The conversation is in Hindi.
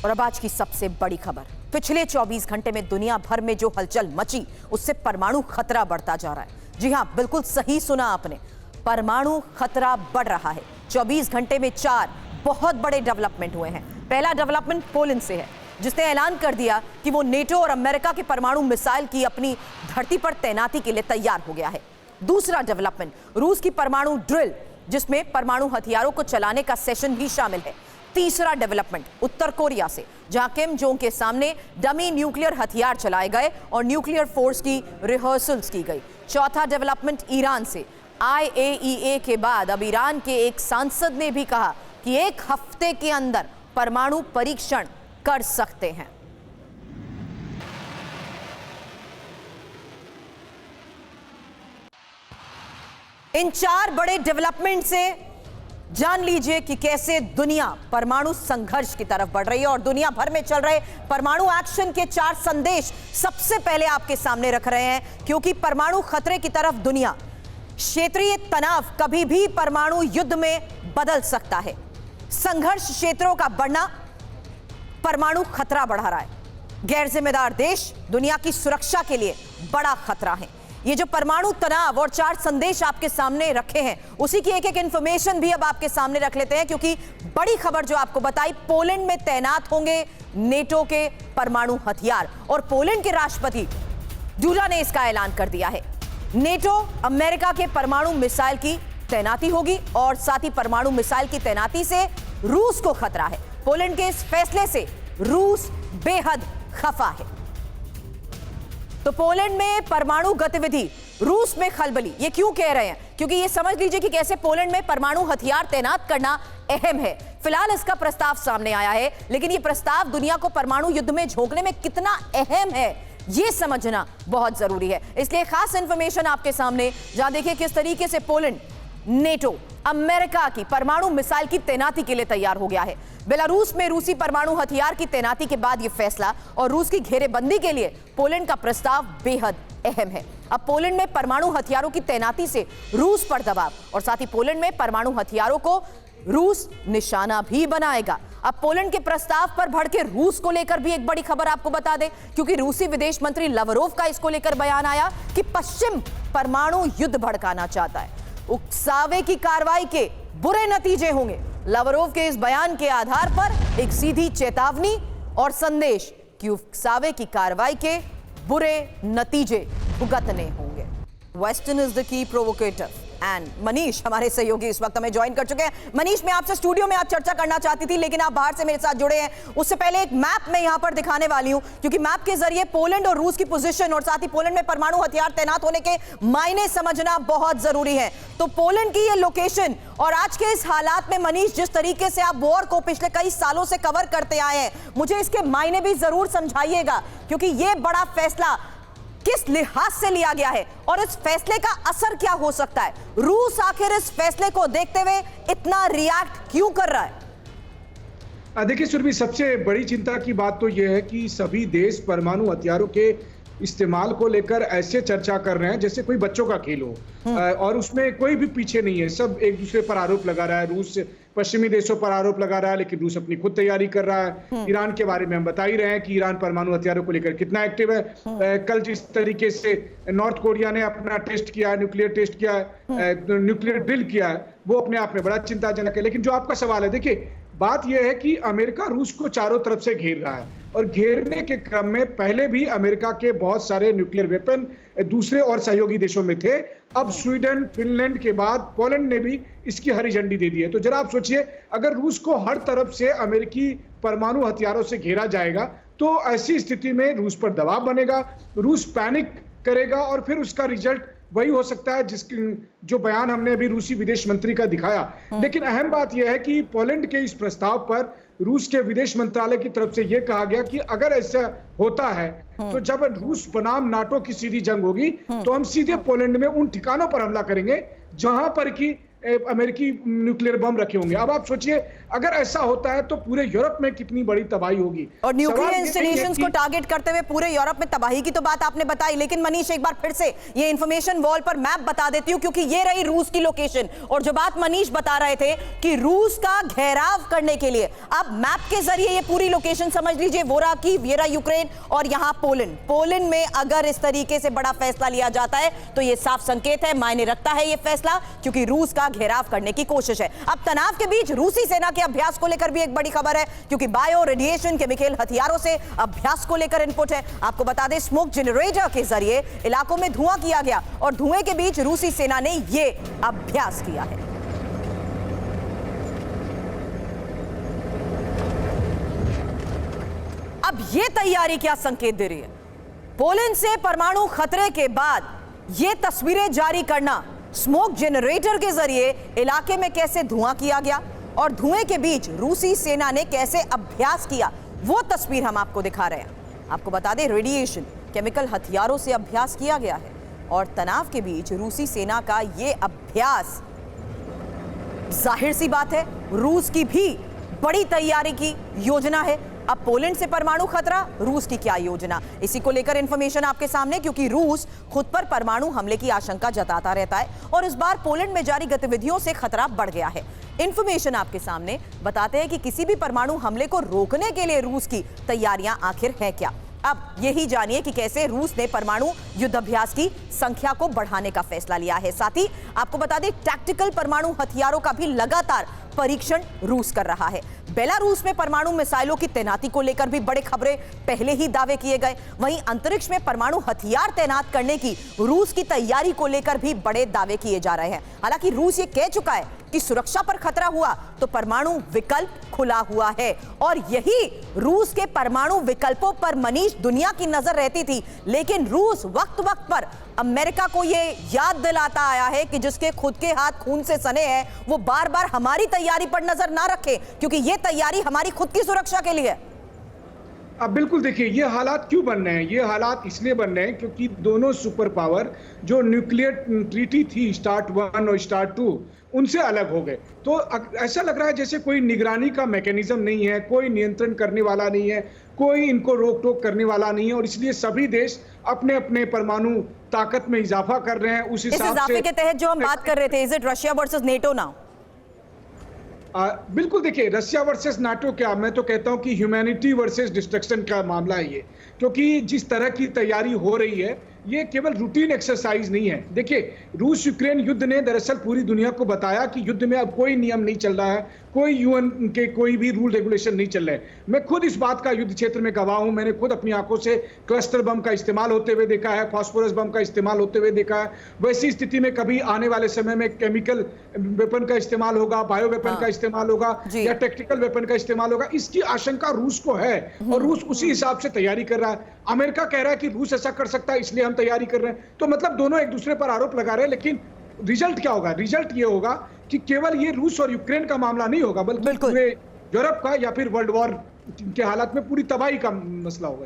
और अब आज की सबसे बड़ी खबर। पिछले 24 घंटे में दुनिया भर में जो हलचल मची, उससे परमाणु खतरा बढ़ता जा रहा है। जी हां, बिल्कुल सही सुना आपने, परमाणु खतरा बढ़ रहा है। 24 घंटे में 4 बहुत बड़े डेवलपमेंट हुए हैं। पहला डेवलपमेंट पोलैंड से है, जिसने ऐलान कर दिया कि वो नेटो और अमेरिका के परमाणु मिसाइल की अपनी धरती पर तैनाती के लिए तैयार हो गया है। दूसरा डेवलपमेंट रूस की परमाणु ड्रिल, जिसमें परमाणु हथियारों को चलाने का सेशन भी शामिल है। तीसरा डेवलपमेंट उत्तर कोरिया से, जहां किम जोंग के सामने डमी न्यूक्लियर हथियार चलाए गए और न्यूक्लियर फोर्स की रिहर्सल्स की गई। चौथा डेवलपमेंट ईरान से, IAEA के बाद अब ईरान के एक सांसद ने भी कहा कि 1 हफ्ते के अंदर परमाणु परीक्षण कर सकते हैं। इन 4 बड़े डेवलपमेंट से जान लीजिए कि कैसे दुनिया परमाणु संघर्ष की तरफ बढ़ रही है और दुनिया भर में चल रहे परमाणु एक्शन के 4 संदेश सबसे पहले आपके सामने रख रहे हैं, क्योंकि परमाणु खतरे की तरफ दुनिया, क्षेत्रीय तनाव कभी भी परमाणु युद्ध में बदल सकता है। संघर्ष क्षेत्रों का बढ़ना परमाणु खतरा बढ़ा रहा है। गैर जिम्मेदार देश दुनिया की सुरक्षा के लिए बड़ा खतरा है। ये जो परमाणु तनाव और 4 संदेश आपके सामने रखे हैं, उसी की एक इंफॉर्मेशन भी अब आपके सामने रख लेते हैं, क्योंकि बड़ी खबर जो आपको बताई, पोलैंड में तैनात होंगे नेटो के परमाणु हथियार और पोलैंड के राष्ट्रपति डूडा ने इसका ऐलान कर दिया है। नेटो अमेरिका के परमाणु मिसाइल की तैनाती होगी और साथ ही परमाणु मिसाइल की तैनाती से रूस को खतरा है। पोलैंड के इस फैसले से रूस बेहद खफा है। तो पोलैंड में परमाणु गतिविधि, रूस में खलबली, ये क्यों कह रहे हैं? क्योंकि ये समझ लीजिए कि कैसे पोलैंड में परमाणु हथियार तैनात करना अहम है। फिलहाल इसका प्रस्ताव सामने आया है, लेकिन ये प्रस्ताव दुनिया को परमाणु युद्ध में झोंकने में कितना अहम है, ये समझना बहुत जरूरी है। इसलिए खास इंफॉर्मेशन आपके सामने, जहां देखिए किस तरीके से पोलैंड नेटो अमेरिका की परमाणु मिसाइल की तैनाती के लिए तैयार हो गया है। बेलारूस में रूसी परमाणु हथियार की तैनाती के बाद यह फैसला और रूस की घेरेबंदी के लिए पोलैंड का प्रस्ताव बेहद अहम है। अब पोलैंड में परमाणु हथियारों की तैनाती से रूस पर दबाव और साथ ही पोलैंड में परमाणु हथियारों को रूस निशाना भी बनाएगा। अब पोलैंड के प्रस्ताव पर भड़के रूस को लेकर भी एक बड़ी खबर आपको बता दें, क्योंकि रूसी विदेश मंत्री लावरोव का इसको लेकर बयान आया कि पश्चिम परमाणु युद्ध भड़काना चाहता है। उकसावे की कार्रवाई के बुरे नतीजे होंगे। लावरोव के इस बयान के आधार पर एक सीधी चेतावनी और संदेश कि उकसावे की कार्रवाई के बुरे नतीजे भुगतने होंगे। Western is the key प्रोवोकेटर and Manish हमारे सहयोगी इस वक्त हमें ज्वाइन कर चुके हैं। मनीष, मैं आपसे स्टूडियो में आज चर्चा करना चाहती थी, लेकिन आप बाहर से मेरे साथ जुड़े हैं। उससे पहले एक मैप मैं यहां पर दिखाने वाली हूं, क्योंकि मैप के जरिए पोलैंड और रूस की पोजीशन और साथ ही पोलैंड में परमाणु हथियार तैनात होने के मायने समझना बहुत जरूरी है। तो पोलैंड की ये लोकेशन और आज के इस हालात में मनीष, जिस तरीके से आप वॉर को पिछले कई सालों से कवर करते आए हैं, मुझे इसके मायने भी जरूर समझाइएगा, क्योंकि ये बड़ा फैसला किस लिहाज से लिया गया है और इस फैसले का असर क्या हो सकता है। रूस आखिर इस फैसले को देखते हुए इतना रिएक्ट क्यों कर रहा है? देखिए सुरभि, सबसे बड़ी चिंता की बात तो यह है कि सभी देश परमाणु हथियारों के इस्तेमाल को लेकर ऐसे चर्चा कर रहे हैं जैसे कोई बच्चों का खेल हो, और उसमें कोई भी पीछे नहीं है। सब एक दूसरे पर आरोप लगा रहा है। रूस पश्चिमी देशों पर आरोप लगा रहा है, लेकिन रूस अपनी खुद तैयारी कर रहा है। ईरान के बारे में हम बता ही रहे हैं कि ईरान परमाणु हथियारों को लेकर कितना एक्टिव है। कल जिस तरीके से नॉर्थ कोरिया ने अपना टेस्ट किया, न्यूक्लियर टेस्ट किया, न्यूक्लियर ड्रिल किया है, वो अपने आप में बड़ा चिंताजनक है। लेकिन जो आपका सवाल है, देखिए बात यह है कि अमेरिका रूस को चारों तरफ से घेर रहा है और घेरने के क्रम में पहले भी अमेरिका के बहुत सारे न्यूक्लियर वेपन दूसरे और सहयोगी देशों में थे। अब स्वीडन, फिनलैंड के बाद पोलैंड ने भी इसकी हरी झंडी दे दी है। तो जरा आप सोचिए, अगर रूस को हर तरफ से अमेरिकी परमाणु हथियारों से घेरा जाएगा तो ऐसी स्थिति में रूस पर दबाव बनेगा, रूस पैनिक करेगा और फिर उसका रिजल्ट वही हो सकता है जो बयान हमने अभी रूसी विदेश मंत्री का दिखाया। लेकिन अहम बात यह है कि पोलैंड के इस प्रस्ताव पर रूस के विदेश मंत्रालय की तरफ से यह कहा गया कि अगर ऐसा होता है तो जब रूस बनाम नाटो की सीधी जंग होगी तो हम सीधे पोलैंड में उन ठिकानों पर हमला करेंगे जहां पर कि अमेरिकी न्यूक्लियर बम रखे होंगे। अब आप सोचिए अगर ऐसा होता है तो पूरे यूरोप में कितनी बड़ी तबाही होगी। और न्यूक्लियर इंस्टॉलेशंस को टारगेट करते हुए पूरे यूरोप में तबाही की तो बात आपने बताई, लेकिन मनीष एक बार फिर से ये इंफॉर्मेशन वॉल पर मैप बता देती हूं, क्योंकि ये रही रूस की लोकेशन। और जो बात मनीष बता रहे थे कि रूस का घेराव करने के लिए अब मैप के जरिए ये पूरी लोकेशन समझ लीजिए, वोरा की वेरा यूक्रेन और यहां पोलैंड में अगर इस तरीके से बड़ा फैसला लिया जाता है तो ये साफ संकेत है, मायने रखता है ये फैसला, क्योंकि रूस का घेराव करने की कोशिश है। अब तनाव के बीच रूसी सेना के अभ्यास को लेकर भी एक बड़ी खबर है, क्योंकि बायो रेडिएशन केमिकल हथियारों से अभ्यास को लेकर इनपुट है। आपको बता दें स्मोक जनरेटर के जरिए इलाकों में धुआं किया गया और धुएं के बीच रूसी सेना ने यह अभ्यास किया है। अब यह तैयारी क्या संकेत दे रही है? पोलैंड से परमाणु खतरे के बाद यह तस्वीरें जारी करना, स्मोक जनरेटर के जरिए इलाके में कैसे धुआं किया गया और धुएं के बीच रूसी सेना ने कैसे अभ्यास किया, वो तस्वीर हम आपको दिखा रहे हैं। आपको बता दें रेडिएशन केमिकल हथियारों से अभ्यास किया गया है और तनाव के बीच रूसी सेना का यह अभ्यास, जाहिर सी बात है रूस की भी बड़ी तैयारी की योजना है। अब पोलैंड से परमाणु खतरा, रूस की क्या योजना, इसी को लेकर इंफॉर्मेशन आपके सामने, क्योंकि रूस खुद पर परमाणु हमले की आशंका जताता रहता है और इस बार पोलैंड में जारी गतिविधियों से खतरा बढ़ गया है। इंफॉर्मेशन आपके सामने बताते हैं कि किसी भी परमाणु हमले को रोकने के लिए रूस की तैयारियां आखिर है क्या। अब यही जानिए कि कैसे रूस ने परमाणु युद्धाभ्यास की संख्या को बढ़ाने का फैसला लिया है। साथ ही आपको बता दें टैक्टिकल परमाणु हथियारों का भी लगातार परीक्षण रूस कर रहा है। बेलारूस में परमाणु मिसाइलों की तैनाती को लेकर भी बड़े खबरें पहले ही दावे किए गए। वहीं अंतरिक्ष में परमाणु हथियार तैनात करने की रूस की तैयारी को लेकर भी बड़े दावे किए जा रहे हैं। हालांकि रूस ये कह चुका है कि सुरक्षा पर खतरा हुआ तो परमाणु विकल्प खुला हुआ है और यही रूस के परमाणु विकल्पों पर मनीष दुनिया की नजर रहती थी। लेकिन रूस वक्त वक्त पर अमेरिका को यह याद दिलाता आया है कि जिसके खुद के हाथ खून से सने हैं वो बार बार हमारी तैयारी पर नजर ना रखे, क्योंकि यह तैयारी हमारी खुद की सुरक्षा के लिए। अब बिल्कुल देखिए ये हालात क्यों बन रहे हैं, ये हालात इसलिए बन रहे हैं क्योंकि दोनों सुपर पावर जो न्यूक्लियर ट्रीटी थी स्टार्ट 1 और स्टार्ट 2 उनसे अलग हो गए। तो ऐसा लग रहा है जैसे कोई निगरानी का मैकेनिज्म नहीं है, कोई नियंत्रण करने वाला नहीं है, कोई इनको रोक टोक करने वाला नहीं है और इसलिए सभी देश अपने अपने परमाणु ताकत में इजाफा कर रहे हैं। उस हिसाब से के तहत जो हम बात कर रहे थे, is it Russia versus NATO now? बिल्कुल देखिए रशिया वर्सेस नाटो क्या, मैं तो कहता हूं कि ह्यूमैनिटी वर्सेस डिस्ट्रक्शन का मामला है ये, क्योंकि जिस तरह की तैयारी हो रही है ये केवल रूटीन एक्सरसाइज नहीं है। देखिए रूस यूक्रेन युद्ध ने दरअसल पूरी दुनिया को बताया कि युद्ध में अब कोई नियम नहीं चल रहा है, कोई यूएन के कोई भी रूल रेगुलेशन नहीं चल रहे। मैं खुद इस बात का युद्ध क्षेत्र में गवाह हूं, मैंने खुद अपनी आंखों से क्लस्टर बम का इस्तेमाल होते हुए देखा है, फास्फोरस बम का इस्तेमाल होते हुए देखा है। वैसी स्थिति में कभी आने वाले समय में केमिकल वेपन का इस्तेमाल होगा, बायो वेपन का इस्तेमाल होगा या टेक्टिकल वेपन का इस्तेमाल होगा, इसकी आशंका रूस को है और रूस उसी हिसाब से तैयारी कर रहा है। अमेरिका कह रहा है कि रूस ऐसा कर सकता है इसलिए हम तैयारी कर रहे हैं। तो मतलब दोनों एक दूसरे पर आरोप लगा रहे हैं, लेकिन रिजल्ट क्या होगा? रिजल्ट ये होगा कि केवल ये रूस और यूक्रेन का मामला नहीं होगा बल्कि पूरे यूरोप का या फिर वर्ल्ड वॉर के हालात में पूरी तबाही का मसला होगा।